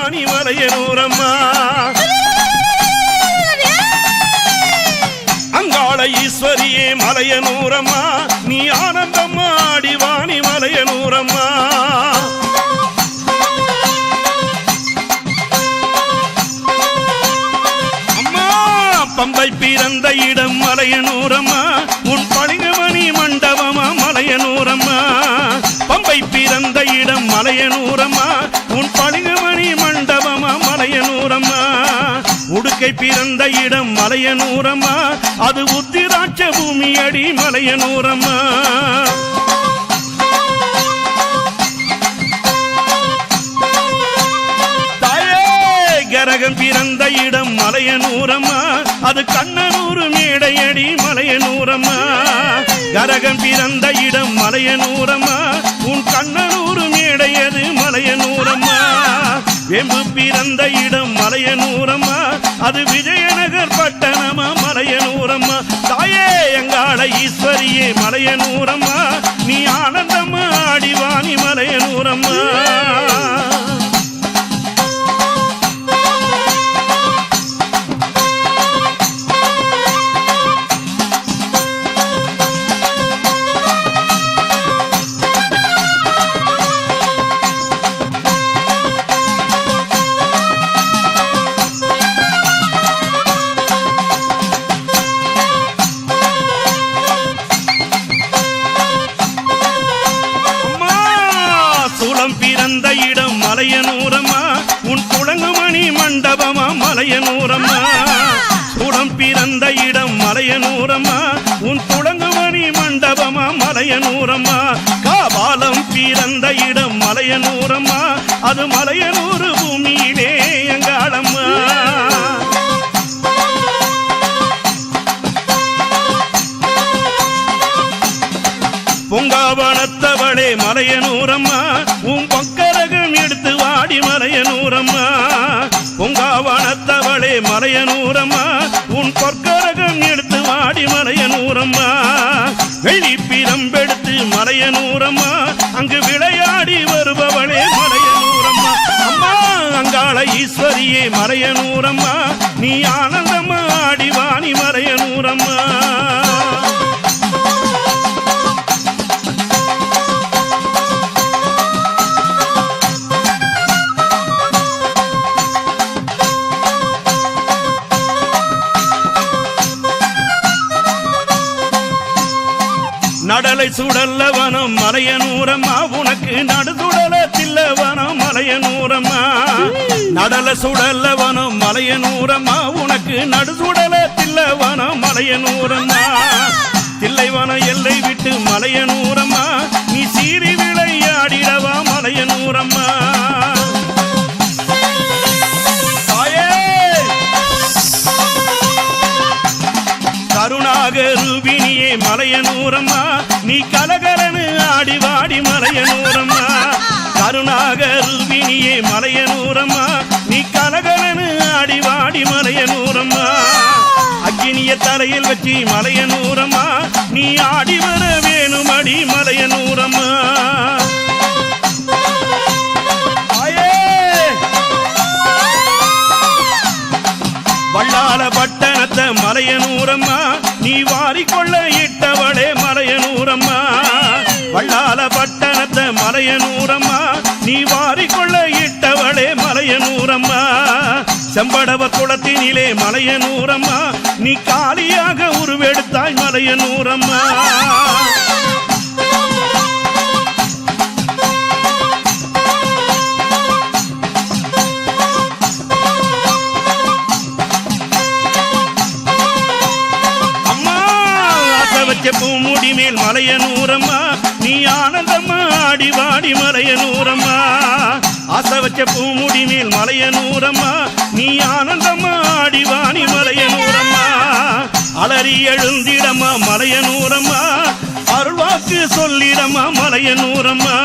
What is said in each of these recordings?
வாணி மலையனூரம்மா அங்காள ஈஸ்வரியே மலையனூரம்மா நீ ஆனந்தம்மா ஆடி வாணி மலையனூரம்மா அம்மா பம்பை பிறந்த இடம் மலையனூரம்மா உன் பளிங்குமணி மண்டபமா மலையனூரம்மா பம்பை பிறந்த இடம் மலையனூரம்மா உன் பளிங்குமணி மண்டபமா மலையனூரம்மா உடுக்கை பிறந்த இடம் மலையனூரம்மா அது உத்திராட்ச பூமி அடி மலையனூரம்மா தாயே கரகம் பிறந்த இடம் மலையனூரம்மா அது கண்ணனூர் மேடையடி மலையனூரம்மா கரகம் பிறந்த இடம் மலையனூரம்மா உன் கண்ணனூர் மேடையது மலையனூரம்மா வெம்பு பிறந்த இடம் மலையனூரம்மா அது விஜயநகர் பட்டணமா மலையனூரம்மா தாயே எங்காள ஈஸ்வரியே மலையனூரம்மா நீ ஆனந்தம்மா ஆடிவாணி மலையனூரம்மா பிறந்த இடம் மலையனூரம்மா உன் துளங்குமணி மண்டபமா மலையனூரம்மா சூடம் பிறந்த இடம் மலையனூரம்மா உன் துளங்குமணி மண்டபமா மலையனூரம்மா காபாலம் பிறந்த இடம் மலையனூரம்மா அது மலையனூர் பூமியிலே எங்காளம்மா பொங்காவனத்தவளே மலையனூரம்மா உன் பொக்கரகம் எடுத்து வாடி மலையனூரம்மா பொங்காவனத்தவளே மலையனூரம்மா உன் பொற்கரகம் எடுத்து வாடி மலையனூரம்மா வெள்ளி பிரம்பெடுத்து மலையனூரம்மா அங்கு விளையாடி வருபவளே மலையனூரம்மா அம்மா அங்காள ஈஸ்வரியே மலையனூரம்மா நீ ஆனந்தம்மா ஆடி வாணி மலையனூரம்மா நடலை சுடல்லவனம் மலையனூரம்மா உனக்கு நடுதுடல தில்லவனம் மலையனூரம்மா நடல சுடல்லவனம் மலையனூரம்மா உனக்கு நடுதுடல தில்லவனம் மலையனூரம்மா தில்லைவனம் எல்லை விட்டு மலையனூரம்மா நீ சீறி விளையாடிடவா மலையனூரம்மா கருணாக ரூபினியே மலையனூரம்மா நீ கலகலனு ஆடி வாடி மலையனூரம்மா கருணாக ரூபினியே மலையனூரம்மா நீ கலகலனு ஆடி வாடி மலையனூரம்மா அக்கினிய தரையில் வச்சு மலையனூரம்மா நீ ஆடி வர வேணும் அடி மலையனூரம்மா வள்ளால பட்டணத்தை மலையனூரம்மா நீ வாரிக்கொள்ள இட்டவளே மலையனூரம்மா வள்ளால பட்டணத்தை மலையனூரம்மா நீ வாரிக்கொள்ள இட்டவளே மலையனூரம்மா செம்படவ குளத்தினிலே மலையனூரம்மா நீ காலியாக உருவெடுத்தாய் மலையனூரம்மா பூமுடி மேல் மலையனூரம்மா நீ ஆனந்தம்மா ஆடி வாடி மலையனூரம்மா ஆசை வச்ச பூமுடி மேல் மலையனூரம்மா நீ ஆனந்தம்மா ஆடி வாடி மலையனூரம்மா அலறி எழுந்திடம்மா மலையனூரம்மா அருள்வாக்கு சொல்லிடம்மா மலையனூரம்மா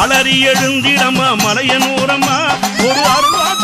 அலறி எழுந்திடம்மா மலையனூரம்மா ஒரு அருள்வாக்கு